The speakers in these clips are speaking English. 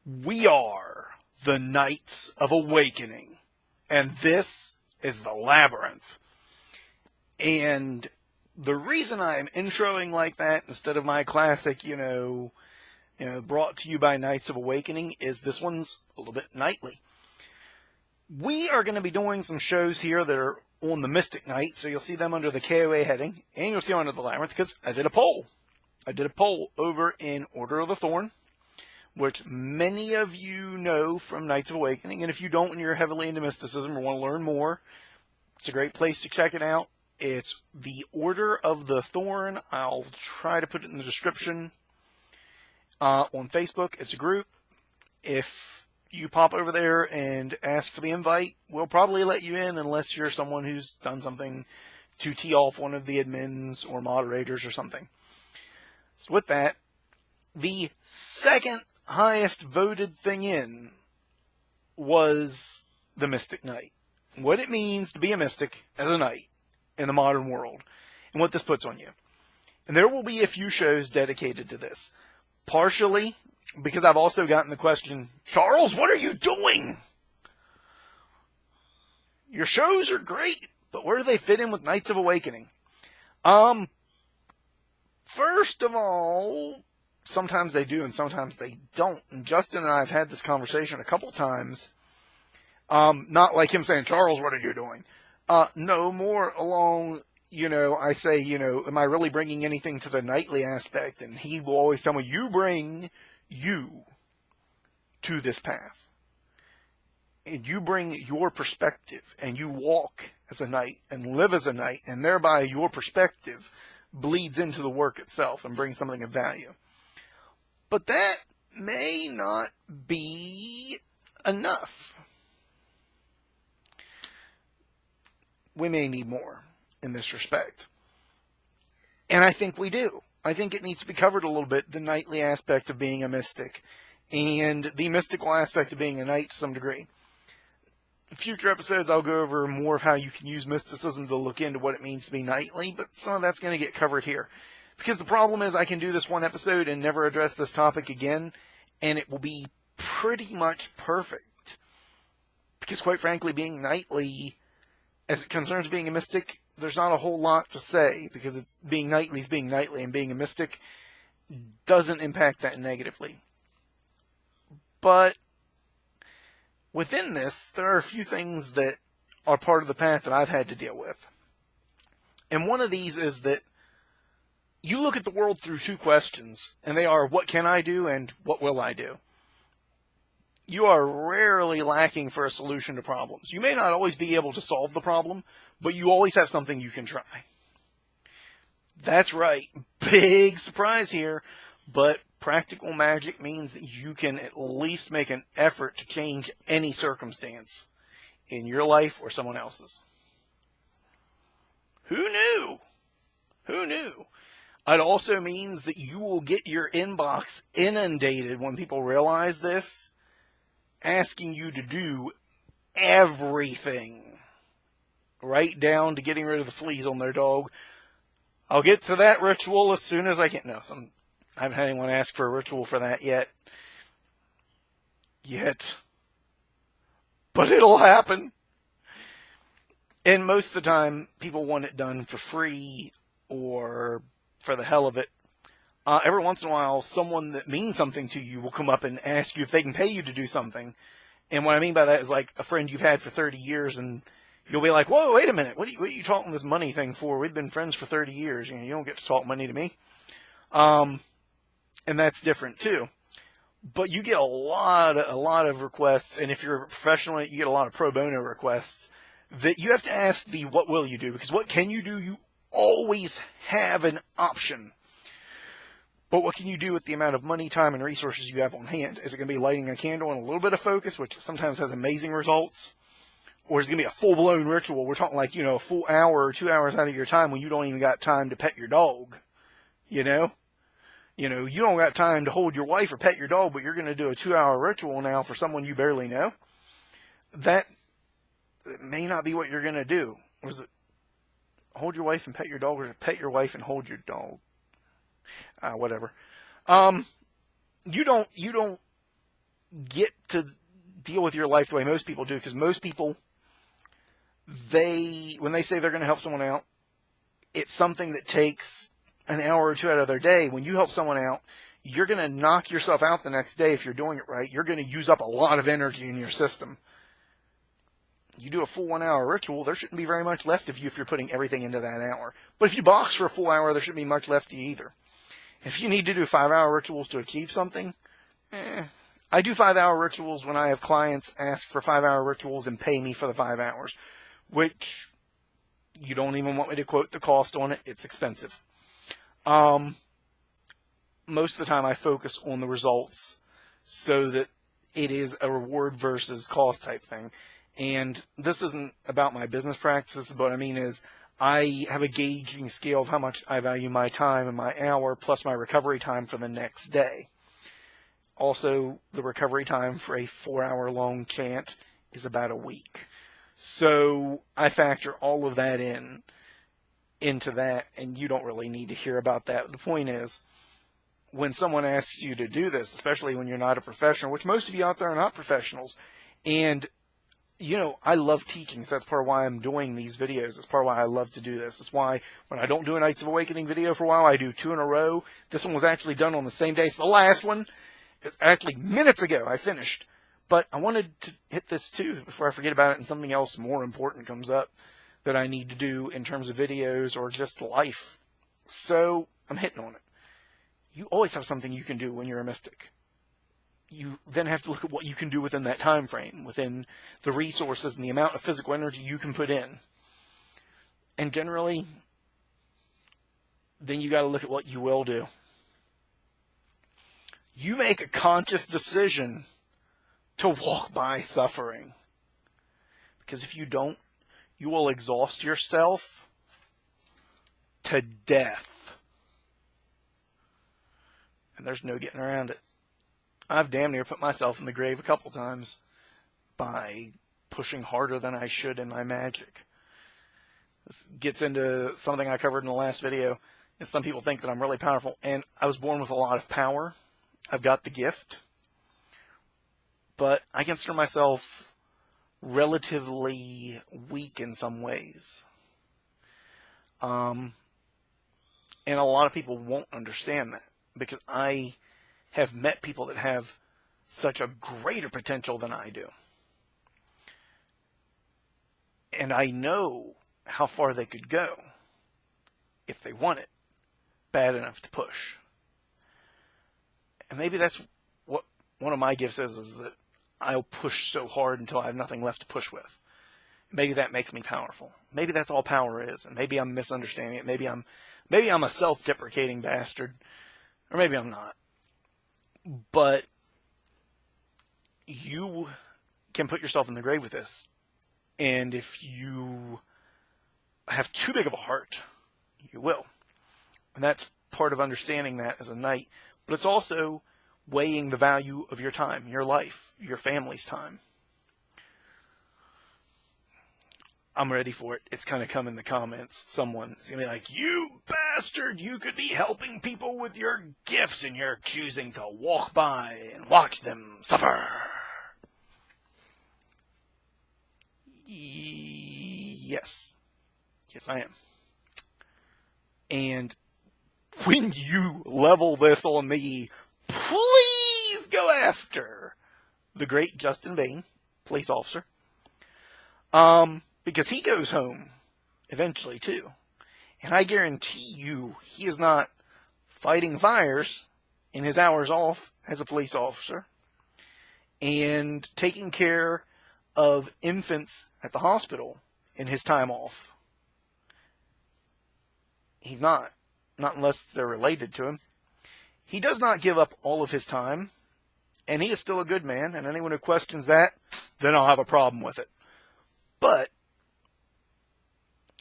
We are the Knights of Awakening, and this is the Labyrinth. And the reason I'm introing like that instead of my classic, brought to you by Knights of Awakening is this one's a little bit nightly. We are going to be doing some shows here that are on the Mystic Knight, so you'll see them under the KOA heading, and you'll see them under the Labyrinth because I did a poll. I did a poll over in Order of the Thorn, which many of you know from Knights of Awakening, and if you don't and you're heavily into mysticism or want to learn more, it's a great place to check it out. It's the Order of the Thorn. I'll try to put it in the description on Facebook. It's a group. If you pop over there and ask for the invite, we'll probably let you in unless you're someone who's done something to tee off one of the admins or moderators or something. So with that, the second highest voted thing in was the Mystic Knight. What it means to be a mystic as a knight in the modern world, and what this puts on you. And there will be a few shows dedicated to this. Partially because I've also gotten the question, Charles, what are you doing? Your shows are great, but where do they fit in with Knights of Awakening? First of all, sometimes they do and sometimes they don't. And Justin and I have had this conversation a couple times. Not like him saying, Charles, what are you doing? No, more along, I say, am I really bringing anything to the knightly aspect? And he will always tell me, you bring you to this path. And you bring your perspective and you walk as a knight and live as a knight. And thereby your perspective bleeds into the work itself and brings something of value. But that may not be enough. We may need more in this respect. And I think we do. I think it needs to be covered a little bit, the knightly aspect of being a mystic and the mystical aspect of being a knight to some degree. In future episodes, I'll go over more of how you can use mysticism to look into what it means to be knightly, but some of that's going to get covered here. Because the problem is I can do this one episode and never address this topic again, and it will be pretty much perfect. Because quite frankly, being knightly, as it concerns being a mystic, there's not a whole lot to say, because it's being knightly is being knightly, and being a mystic doesn't impact that negatively. But within this, there are a few things that are part of the path that I've had to deal with. And one of these is that you look at the world through two questions, and they are, what can I do and what will I do? You are rarely lacking for a solution to problems. You may not always be able to solve the problem, but you always have something you can try. That's right. Big surprise here, but practical magic means that you can at least make an effort to change any circumstance in your life or someone else's. Who knew? Who knew? It also means that you will get your inbox inundated when people realize this, asking you to do everything, right down to getting rid of the fleas on their dog. I'll get to that ritual as soon as I can. No, I haven't had anyone ask for a ritual for that yet. But it'll happen. And most of the time, people want it done for free or for the hell of it. Every once in a while, someone that means something to you will come up and ask you if they can pay you to do something. And what I mean by that is like a friend you've had for 30 years, and you'll be like, whoa, wait a minute, what are you talking this money thing for? We've been friends for 30 years. You don't get to talk money to me. And that's different too. But you get a lot of requests, and if you're a professional, you get a lot of pro bono requests that you have to ask the what will you do? Because what can you do? You always have an option. But what can you do with the amount of money, time, and resources you have on hand? Is it going to be lighting a candle and a little bit of focus, which sometimes has amazing results? Or is it going to be a full-blown ritual? We're talking like, a full hour or 2 hours out of your time when you don't even got time to pet your dog. You don't got time to hold your wife or pet your dog, but you're going to do a 2-hour ritual now for someone you barely know. That may not be what you're going to do. Or is it hold your wife and pet your dog, or pet your wife and hold your dog? Whatever. You don't get to deal with your life the way most people do, because most people, when they say they're going to help someone out, it's something that takes an hour or two out of their day. When you help someone out, you're going to knock yourself out the next day if you're doing it right. You're going to use up a lot of energy in your system. You do a full 1 hour ritual, there shouldn't be very much left of you if you're putting everything into that hour. But if you box for a full hour, there shouldn't be much left of you either. If you need to do 5-hour rituals to achieve something, I do 5-hour rituals when I have clients ask for 5-hour rituals and pay me for the 5 hours, which you don't even want me to quote the cost on it. It's expensive. Most of the time I focus on the results so that it is a reward versus cost type thing. And this isn't about my business practices, but what I mean is I have a gauging scale of how much I value my time and my hour plus my recovery time for the next day. Also, the recovery time for a 4-hour long chant is about a week. So I factor all of that into that, and you don't really need to hear about that. The point is, when someone asks you to do this, especially when you're not a professional, which most of you out there are not professionals, and I love teaching, so that's part of why I'm doing these videos. It's part of why I love to do this. It's why when I don't do a Nights of Awakening video for a while, I do 2 in a row. This one was actually done on the same day as the last one. Actually, minutes ago, I finished. But I wanted to hit this too before I forget about it and something else more important comes up that I need to do in terms of videos or just life. So I'm hitting on it. You always have something you can do when you're a mystic. You then have to look at what you can do within that time frame, within the resources and the amount of physical energy you can put in. And generally, then you got to look at what you will do. You make a conscious decision to walk by suffering. Because if you don't, you will exhaust yourself to death. And there's no getting around it. I've damn near put myself in the grave a couple times by pushing harder than I should in my magic. This gets into something I covered in the last video. And some people think that I'm really powerful, and I was born with a lot of power. I've got the gift. But I consider myself relatively weak in some ways. And a lot of people won't understand that, because I have met people that have such a greater potential than I do. And I know how far they could go if they want it bad enough to push. And maybe that's what one of my gifts is that I'll push so hard until I have nothing left to push with. Maybe that makes me powerful. Maybe that's all power is, and maybe I'm misunderstanding it. Maybe I'm a self-deprecating bastard, or maybe I'm not. But you can put yourself in the grave with this. And if you have too big of a heart, you will. And that's part of understanding that as a knight. But it's also weighing the value of your time, your life, your family's time. I'm ready for it. It's going to come in the comments. Someone's going to be like, "You bastard, you could be helping people with your gifts and you're choosing to walk by and watch them suffer." Yes. Yes, I am. And when you level this on me, please go after the great Justin Bain, police officer. Because he goes home eventually too. And I guarantee you he is not fighting fires in his hours off as a police officer and taking care of infants at the hospital in his time off. He's not. Not unless they're related to him. He does not give up all of his time, and he is still a good man, and anyone who questions that, then I'll have a problem with it. But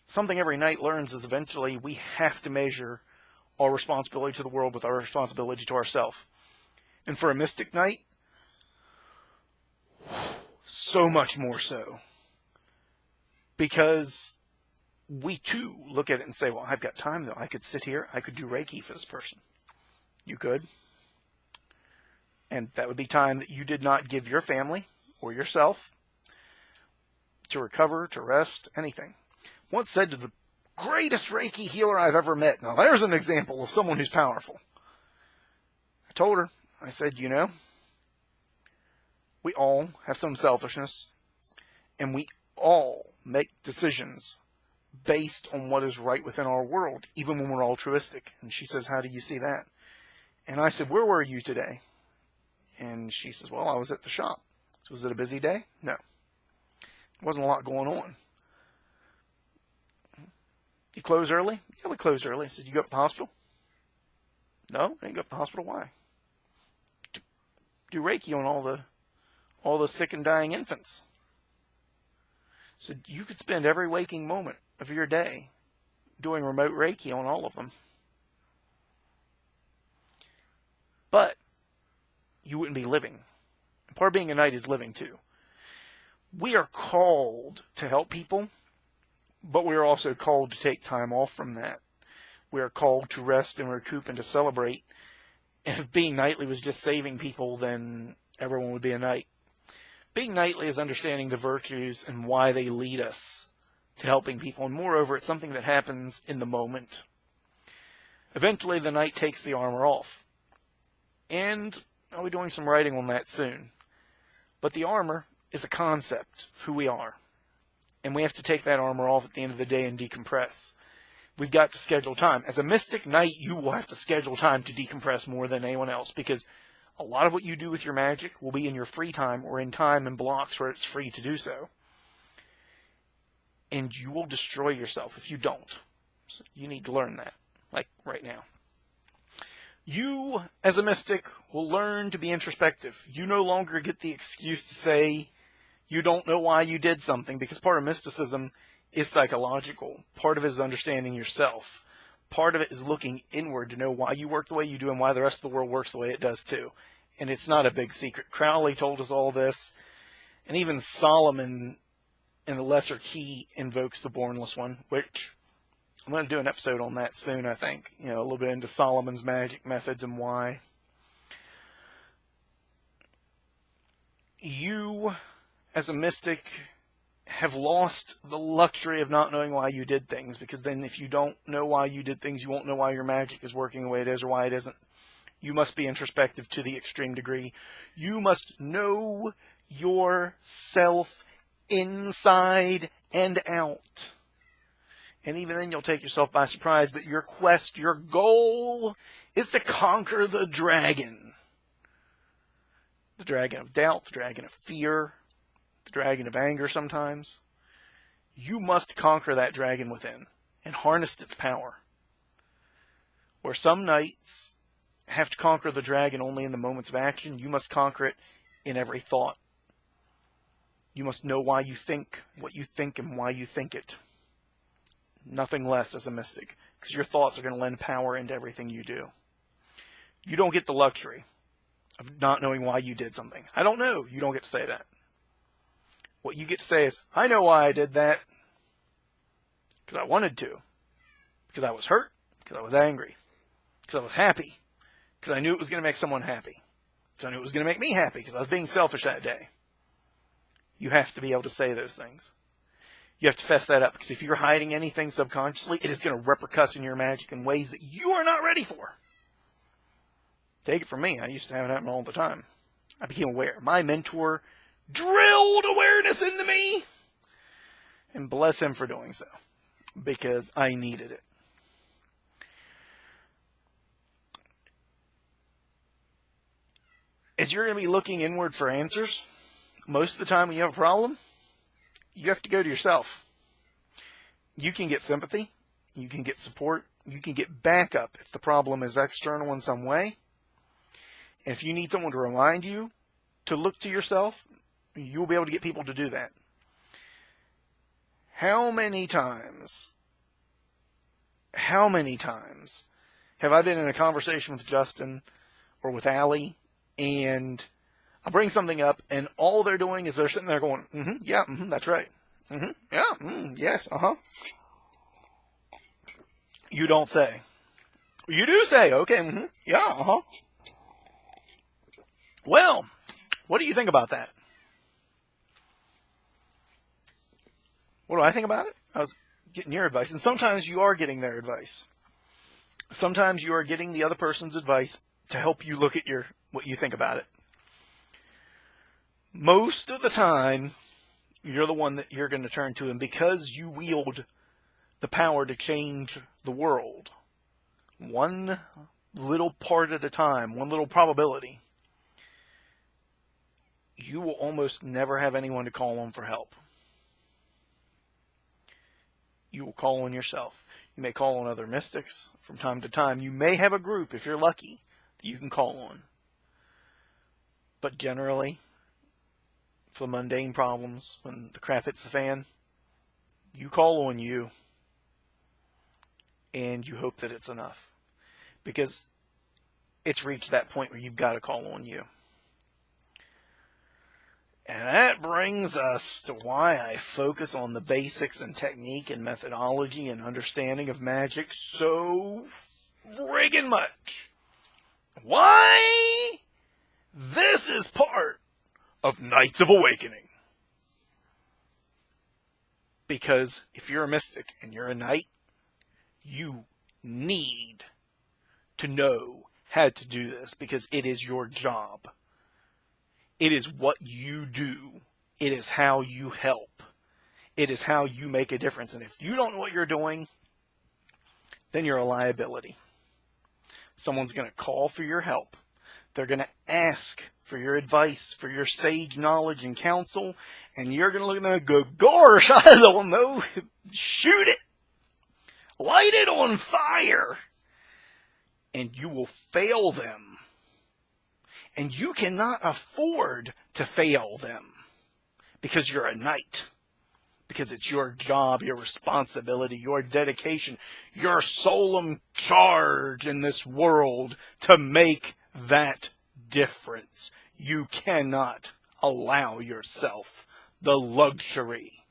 something every knight learns is eventually we have to measure our responsibility to the world with our responsibility to ourselves. And for a mystic knight, so much more so. Because we too look at it and say, well, I've got time though. I could sit here, I could do Reiki for this person. You could. And that would be time that you did not give your family or yourself to recover, to rest, anything. Once said to the greatest Reiki healer I've ever met. Now, there's an example of someone who's powerful. I told her, I said, you know, we all have some selfishness, and we all make decisions based on what is right within our world, even when we're altruistic. And she says, how do you see that? And I said, where were you today? And she says, well, I was at the shop. So was it a busy day? No. There wasn't a lot going on. You close early? Yeah, we closed early. I said, you go up to the hospital? No, I didn't go up to the hospital. Why? Do Reiki on all the sick and dying infants. I said, you could spend every waking moment of your day doing remote Reiki on all of them. But you wouldn't be living. And part of being a knight is living too. We are called to help people, but we are also called to take time off from that. We are called to rest and recoup and to celebrate. And if being knightly was just saving people, then everyone would be a knight. Being knightly is understanding the virtues and why they lead us to helping people. And moreover, it's something that happens in the moment. Eventually, the knight takes the armor off. And I'll be doing some writing on that soon. But the armor is a concept of who we are. And we have to take that armor off at the end of the day and decompress. We've got to schedule time. As a mystic knight, you will have to schedule time to decompress more than anyone else, because a lot of what you do with your magic will be in your free time or in time and blocks where it's free to do so. And you will destroy yourself if you don't. So you need to learn that, like right now. You, as a mystic, will learn to be introspective. You no longer get the excuse to say you don't know why you did something, because part of mysticism is psychological. Part of it is understanding yourself. Part of it is looking inward to know why you work the way you do and why the rest of the world works the way it does too. And it's not a big secret. Crowley told us all this. And even Solomon in the Lesser Key invokes the Bornless One, which I'm going to do an episode on that soon, I think. You know, a little bit into Solomon's magic methods and why. You, as a mystic, have lost the luxury of not knowing why you did things, because then if you don't know why you did things, you won't know why your magic is working the way it is or why it isn't. You must be introspective to the extreme degree. You must know yourself inside and out. And even then you'll take yourself by surprise, but your quest, your goal is to conquer the dragon. The dragon of doubt, the dragon of fear, the dragon of anger sometimes. You must conquer that dragon within and harness its power. Where some knights have to conquer the dragon only in the moments of action, you must conquer it in every thought. You must know why you think what you think and why you think it. Nothing less as a mystic, because your thoughts are going to lend power into everything you do. You don't get the luxury of not knowing why you did something. I don't know. You don't get to say that. What you get to say is, I know why I did that. Because I wanted to. Because I was hurt. Because I was angry. Because I was happy. Because I knew it was going to make someone happy. Because I knew it was going to make me happy. Because I was being selfish that day. You have to be able to say those things. You have to fess that up. Because if you're hiding anything subconsciously, it is going to repercuss in your magic in ways that you are not ready for. Take it from me. I used to have it happen all the time. I became aware. My mentor drilled awareness into me. And bless him for doing so. Because I needed it. As you're going to be looking inward for answers, most of the time when you have a problem, you have to go to yourself. You can get sympathy. You can get support. You can get backup if the problem is external in some way. And if you need someone to remind you to look to yourself, you'll be able to get people to do that. How many times have I been in a conversation with Justin or with Allie, and I bring something up, and all they're doing is they're sitting there going, yeah, that's right. Yeah, yes, You don't say. You do say, okay, yeah, Well, what do you think about that? What do I think about it? I was getting your advice, and sometimes you are getting their advice. Sometimes you are getting the other person's advice to help you look at what you think about it. Most of the time, you're the one that you're going to turn to, and because you wield the power to change the world, one little part at a time, one little probability, you will almost never have anyone to call on for help. You will call on yourself. You may call on other mystics from time to time. You may have a group, if you're lucky, that you can call on. But generally, for the mundane problems, when the crap hits the fan, you call on you, and you hope that it's enough. Because it's reached that point where you've got to call on you. And that brings us to why I focus on the basics and technique and methodology and understanding of magic so friggin' much. Why? This is part of Nights of Awakening. Because if you're a mystic and you're a knight, you need to know how to do this because it is your job. It is what you do. It is how you help. It is how you make a difference. And if you don't know what you're doing, then you're a liability. Someone's going to call for your help. They're going to ask for your advice, for your sage knowledge and counsel. And you're going to look at them and go, gosh, I don't know. Shoot it. Light it on fire. And you will fail them. And you cannot afford to fail them because you're a knight. Because it's your job, your responsibility, your dedication, your solemn charge in this world to make that difference. You cannot allow yourself the luxury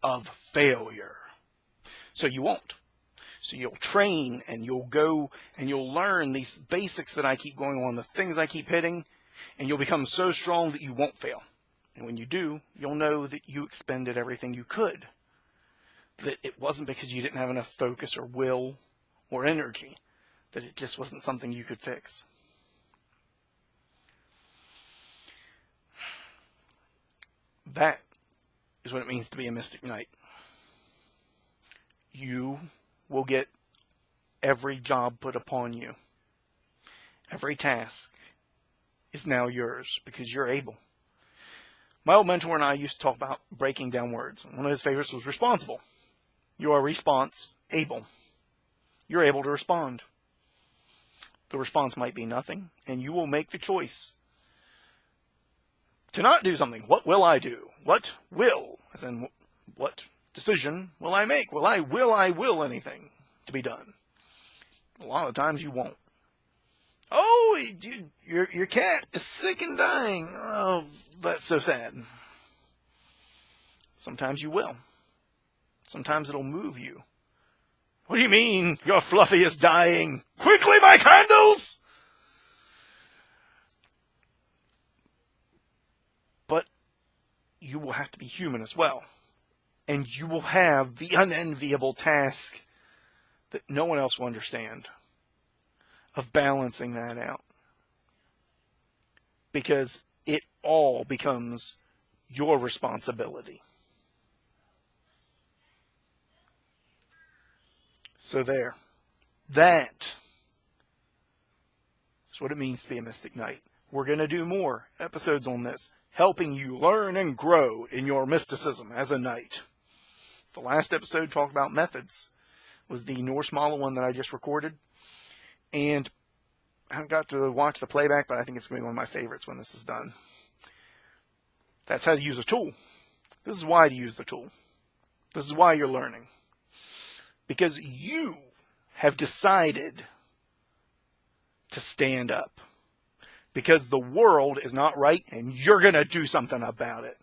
of failure. So you won't. So you'll train and you'll go and you'll learn these basics that I keep going on, the things I keep hitting, and you'll become so strong that you won't fail. And when you do, you'll know that you expended everything you could. That it wasn't because you didn't have enough focus or will or energy, that it just wasn't something you could fix. That is what it means to be a mystic knight. You will get every job put upon you. Every task is now yours because you're able. My old mentor and I used to talk about breaking down words. One of his favorites was responsible. You are response-able. You're able to respond. The response might be nothing, and you will make the choice to not do something. What will I do? What will? As in, what decision will I make? Will I will anything to be done? A lot of times you won't. Oh, your cat is sick and dying. Oh, that's so sad. Sometimes you will. Sometimes it'll move you. What do you mean your Fluffy is dying? Quickly, my candles! But you will have to be human as well. And you will have the unenviable task that no one else will understand of balancing that out. Because it all becomes your responsibility. So there. That is what it means to be a mystic knight. We're going to do more episodes on this, helping you learn and grow in your mysticism as a knight. The last episode talked about methods. Was the Norse model one that I just recorded. And I haven't got to watch the playback, but I think it's going to be one of my favorites when this is done. That's how to use a tool. This is why to use the tool. This is why you're learning. Because you have decided to stand up. Because the world is not right, and you're going to do something about it.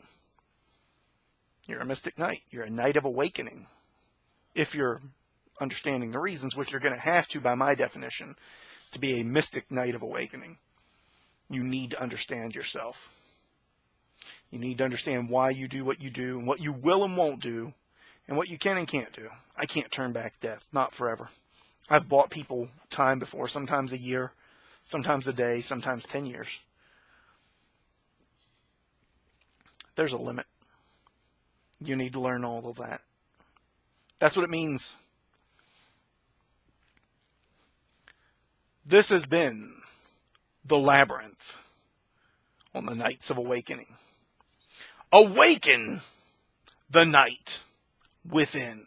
You're a mystic knight. You're a knight of awakening. If you're understanding the reasons, which you're going to have to by my definition, to be a mystic knight of awakening. You need to understand yourself. You need to understand why you do what you do, and what you will and won't do, and what you can and can't do. I can't turn back death, not forever. I've bought people time before, sometimes a year, sometimes a day, sometimes 10 years. There's a limit. You need to learn all of that. That's what it means. This has been the Labyrinth on the Nights of Awakening. Awaken the night within.